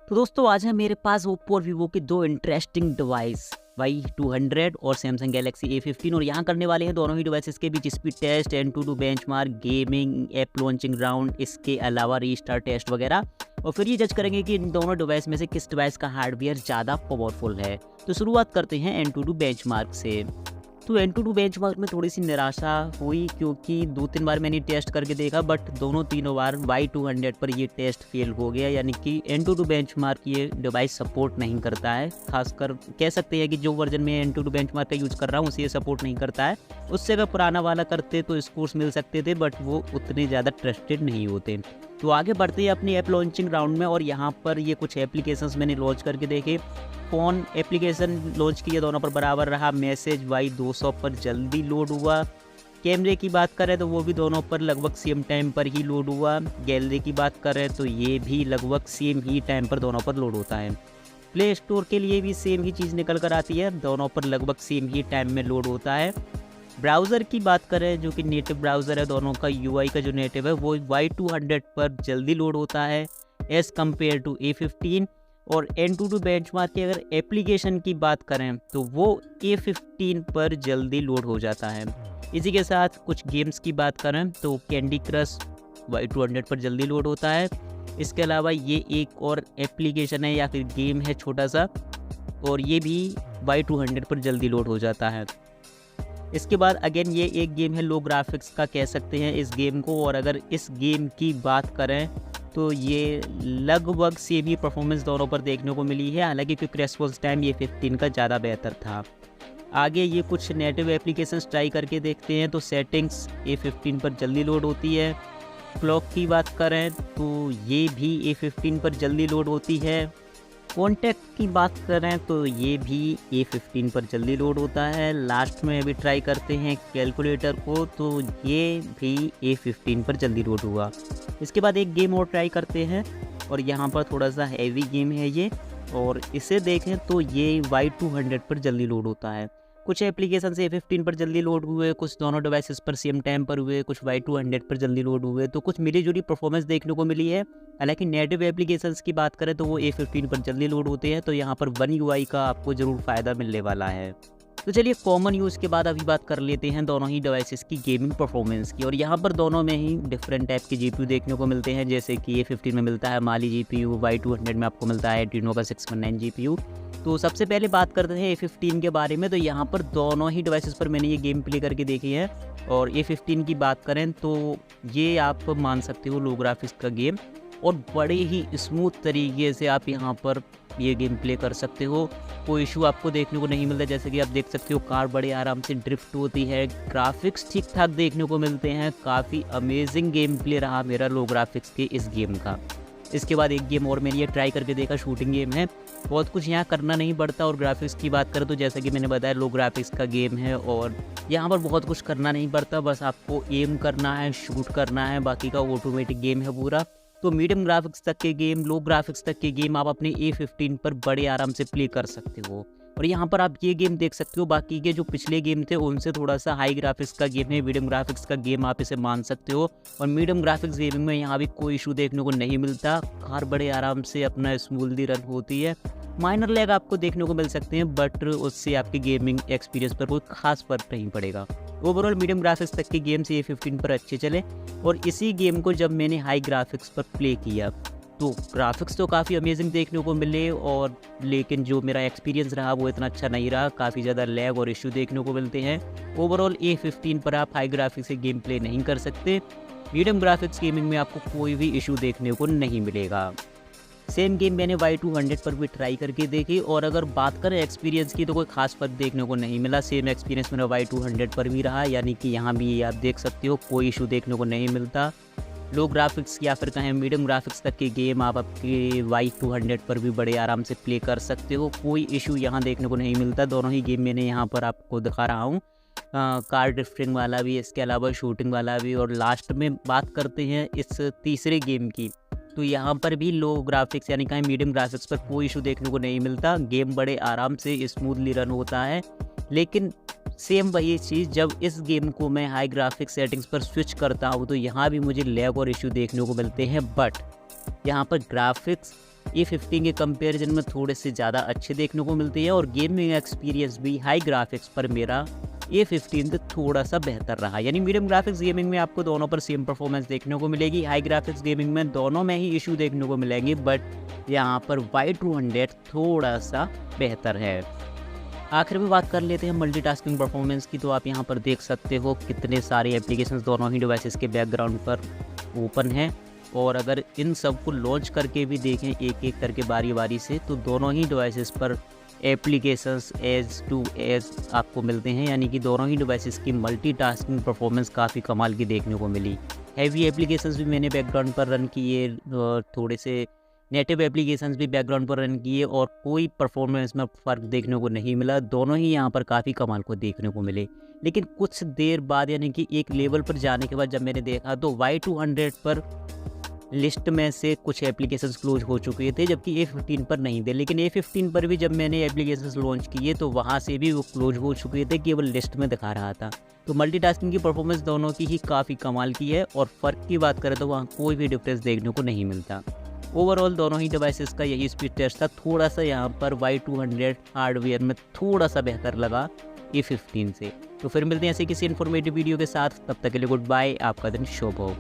तो दोस्तों आज है मेरे पास ओप्पो और वीवो के दो इंटरेस्टिंग डिवाइस Y200 और सैमसंग गैलेक्सी A15 और यहाँ करने वाले हैं दोनों ही डिवाइसेस के बीच speed test, AnTuTu benchmark, gaming, app launching round, इसके अलावा रीस्टार्ट टेस्ट वगैरह। और फिर ये जज करेंगे कि इन दोनों डिवाइस में से किस डिवाइस का हार्डवेयर ज़्यादा पावरफुल है। तो शुरुआत करते हैं एंटूटू बेंचमार्क से। तो एंटूटू बेंचमार्क में थोड़ी सी निराशा हुई क्योंकि 2-3 बार मैंने टेस्ट करके देखा, बट दोनों तीनों बार Y200 पर ये टेस्ट फेल हो गया। यानी कि एंटूटू बेंचमार्क ये डिवाइस सपोर्ट नहीं करता है। खासकर कह सकते हैं कि जो वर्जन में एंटूटू बेंचमार्क का यूज़ कर रहा हूँ उसे ये सपोर्ट नहीं करता है। उससे अगर पुराना वाला करते तो स्कोर्स मिल सकते थे, बट वो उतने ज़्यादा ट्रस्टेड नहीं होते। तो आगे बढ़ते हैं अपनी ऐप लॉन्चिंग राउंड में, और यहाँ पर ये कुछ एप्लीकेशंस मैंने लॉन्च करके देखे। फ़ोन एप्लीकेशन लॉन्च किए, दोनों पर बराबर रहा। मैसेज Y200 पर जल्दी लोड हुआ। कैमरे की बात करें तो वो भी दोनों पर लगभग सेम टाइम पर ही लोड हुआ। गैलरी की बात करें तो ये भी लगभग सेम ही टाइम पर दोनों पर लोड होता है। प्ले स्टोर के लिए भी सेम ही चीज़ निकल कर आती है, दोनों पर लगभग सेम ही टाइम में लोड होता है। ब्राउज़र की बात करें जो कि नेटिव ब्राउज़र है, दोनों का UI का जो नेटिव है वो Y200 पर जल्दी लोड होता है एज़ कम्पेयर टू A15। और एंटूटू बेंचमार्क की अगर एप्लीकेशन की बात करें तो वो A15 पर जल्दी लोड हो जाता है। इसी के साथ कुछ गेम्स की बात करें तो कैंडी क्रश Y200 पर जल्दी लोड होता है। इसके अलावा ये एक और एप्लीकेशन है या फिर गेम है छोटा सा, और ये भी Y200 पर जल्दी लोड हो जाता है। इसके बाद अगेन ये एक गेम है लो ग्राफिक्स का कह सकते हैं इस गेम को, और अगर इस गेम की बात करें तो ये लगभग सेम ही परफॉर्मेंस दोनों पर देखने को मिली है। हालांकि क्विक रेस्पॉन्स टाइम ये 15 का ज़्यादा बेहतर था। आगे ये कुछ नेटिव एप्लीकेशंस ट्राई करके देखते हैं। तो सेटिंग्स A15 पर जल्दी लोड होती है। क्लॉक की बात करें तो ये भी A15 पर जल्दी लोड होती है। कॉन्टैक्ट की बात करें तो ये भी A15 पर जल्दी लोड होता है। लास्ट में अभी ट्राई करते हैं कैलकुलेटर को, तो ये भी A15 पर जल्दी लोड हुआ। इसके बाद एक गेम और ट्राई करते हैं, और यहाँ पर थोड़ा सा हैवी गेम है ये, और इसे देखें तो ये Y200 पर जल्दी लोड होता है। कुछ एप्लीकेशन से A15 पर जल्दी लोड हुए, कुछ दोनों डिवाइसेस पर सेम टाइम पर हुए, कुछ Y200 पर जल्दी लोड हुए। तो कुछ मिली जुली परफॉर्मेंस देखने को मिली है। हालांकि नेटिव एप्लीकेशंस की बात करें तो वो A15 पर जल्दी लोड होते हैं, तो यहाँ पर One UI का आपको ज़रूर फ़ायदा मिलने वाला है। तो चलिए कॉमन यूज़ के बाद अभी बात कर लेते हैं दोनों ही डिवाइसेस की गेमिंग परफॉर्मेंस की। और यहाँ पर दोनों में ही डिफरेंट टाइप के GPU देखने को मिलते हैं, जैसे कि A15 में मिलता है Mali GPU, Y200 में आपको मिलता है Adreno का 619 GPU। तो सबसे पहले बात करते हैं A15 के बारे में। तो यहाँ पर दोनों ही डिवाइसेस पर मैंने ये गेम प्ले करके देखी है, और A15 की बात करें तो ये आप मान सकते हो लो ग्राफिक्स का गेम, और बड़े ही स्मूथ तरीके से आप यहाँ पर ये गेम प्ले कर सकते हो। कोई इशू आपको देखने को नहीं मिलता। जैसे कि आप देख सकते हो कार बड़े आराम से ड्रिफ्ट होती है, ग्राफिक्स ठीक ठाक देखने को मिलते हैं। काफ़ी अमेजिंग गेम प्ले रहा मेरा लो ग्राफिक्स के इस गेम का। इसके बाद एक गेम और मैंने ये ट्राई करके देखा, शूटिंग गेम है। बहुत कुछ यहाँ करना नहीं पड़ता। और ग्राफिक्स की बात करें तो जैसा कि मैंने बताया लो ग्राफिक्स का गेम है, और यहाँ पर बहुत कुछ करना नहीं पड़ता, बस आपको एम करना है, शूट करना है, बाकी का ऑटोमेटिक गेम है पूरा। तो मीडियम ग्राफिक्स तक के गेम, लो ग्राफिक्स तक के गेम आप अपने A15 पर बड़े आराम से प्ले कर सकते हो। और यहाँ पर आप ये गेम देख सकते हो, बाकी के जो पिछले गेम थे उनसे थोड़ा सा हाई ग्राफिक्स का गेम है, मीडियम ग्राफिक्स का गेम आप इसे मान सकते हो। और मीडियम ग्राफिक्स गेमिंग में यहाँ भी कोई इशू देखने को नहीं मिलता। कार बड़े आराम से अपना स्मूथली रन होती है। माइनर लैग आपको देखने को मिल सकते हैं, बट उससे आपके गेमिंग एक्सपीरियंस पर कोई खास फर्क नहीं पड़ेगा। ओवरऑल मीडियम ग्राफिक्स तक के गेम्स A15 पर अच्छे चले। और इसी गेम को जब मैंने हाई ग्राफिक्स पर प्ले किया तो ग्राफिक्स तो काफ़ी अमेजिंग देखने को मिले, और लेकिन जो मेरा एक्सपीरियंस रहा वो इतना अच्छा नहीं रहा। काफ़ी ज़्यादा लैग और इशू देखने को मिलते हैं। ओवरऑल A15 पर आप हाई ग्राफिक्स से गेम प्ले नहीं कर सकते। मीडियम ग्राफिक्स गेमिंग में आपको कोई भी इशू देखने को नहीं मिलेगा। सेम गेम मैंने Y200 पर भी ट्राई करके देखी, और अगर बात करें एक्सपीरियंस की तो कोई खास फर्क देखने को नहीं मिला। सेम एक्सपीरियंस मेरा Y200 पर भी रहा, यानी कि यहाँ भी आप देख सकते हो कोई इशू देखने को नहीं मिलता। लो ग्राफिक्स या फिर कहें मीडियम ग्राफिक्स तक के गेम आप आपके Y200 पर भी बड़े आराम से प्ले कर सकते हो। कोई इशू यहाँ देखने को नहीं मिलता। दोनों ही गेम मैंने यहाँ पर आपको दिखा रहा हूँ, कार ड्रिफ्टिंग वाला भी, इसके अलावा शूटिंग वाला भी। और लास्ट में बात करते हैं इस तीसरे गेम की, तो यहाँ पर भी लो ग्राफिक्स यानी कहीं मीडियम ग्राफिक्स पर कोई इशू देखने को नहीं मिलता। गेम बड़े आराम से स्मूथली रन होता है। लेकिन सेम वही चीज़ जब इस गेम को मैं हाई ग्राफिक्स सेटिंग्स पर स्विच करता हूँ तो यहाँ भी मुझे लैग और इशू देखने को मिलते हैं। बट यहाँ पर ग्राफिक्स A15 के कंपैरिजन में थोड़े से ज़्यादा अच्छे देखने को मिलते हैं और गेमिंग एक्सपीरियंस भी हाई ग्राफिक्स पर मेरा A15 से थोड़ा सा बेहतर रहा। यानी मीडियम ग्राफिक्स गेमिंग में आपको दोनों पर सेम परफॉर्मेंस देखने को मिलेगी, हाई ग्राफिक्स गेमिंग में दोनों में ही इशू देखने को मिलेंगे, बट यहाँ पर Y200 थोड़ा सा बेहतर है। आखिर में बात कर लेते हैं मल्टीटास्किंग परफॉर्मेंस की। तो आप यहाँ पर देख सकते हो कितने सारे एप्लीकेशंस दोनों ही डिवाइसेस के बैकग्राउंड पर ओपन हैं, और अगर इन सब को लॉन्च करके भी देखें एक एक करके बारी बारी से, तो दोनों ही डिवाइसेस पर एप्लीकेशंस एज टू एज आपको मिलते हैं। यानी कि दोनों ही डिवाइसेस की मल्टीटास्किंग परफॉर्मेंस काफ़ी कमाल की देखने को मिली। हैवी एप्लीकेशंस भी मैंने बैकग्राउंड पर रन किए, थोड़े से नेटिव एप्लीकेशंस भी बैकग्राउंड पर रन किए, और कोई परफॉर्मेंस में फ़र्क देखने को नहीं मिला। दोनों ही यहाँ पर काफ़ी कमाल को देखने को मिले। लेकिन कुछ देर बाद यानी कि एक लेवल पर जाने के बाद जब मैंने देखा तो Y200 पर लिस्ट में से कुछ एप्लीकेशंस क्लोज हो चुके थे, जबकि A15 पर नहीं थे। लेकिन A15 पर भी जब मैंने एप्लीकेशंस लॉन्च किए तो वहाँ से भी वो क्लोज हो चुके थे, केवल लिस्ट में दिखा रहा था। तो मल्टीटास्किंग की परफॉर्मेंस दोनों की ही काफ़ी कमाल की है, और फ़र्क की बात करें तो वहाँ कोई भी डिफरेंस देखने को नहीं मिलता। ओवरऑल दोनों ही डिवाइसेस का यही स्पीड टेस्ट था। थोड़ा सा यहाँ पर Y200 हार्डवेयर में थोड़ा सा बेहतर लगा A15 से। तो फिर मिलते हैं ऐसे किसी इन्फॉर्मेटिव वीडियो के साथ, तब तक के लिए गुड बाय, आपका दिन शुभ हो।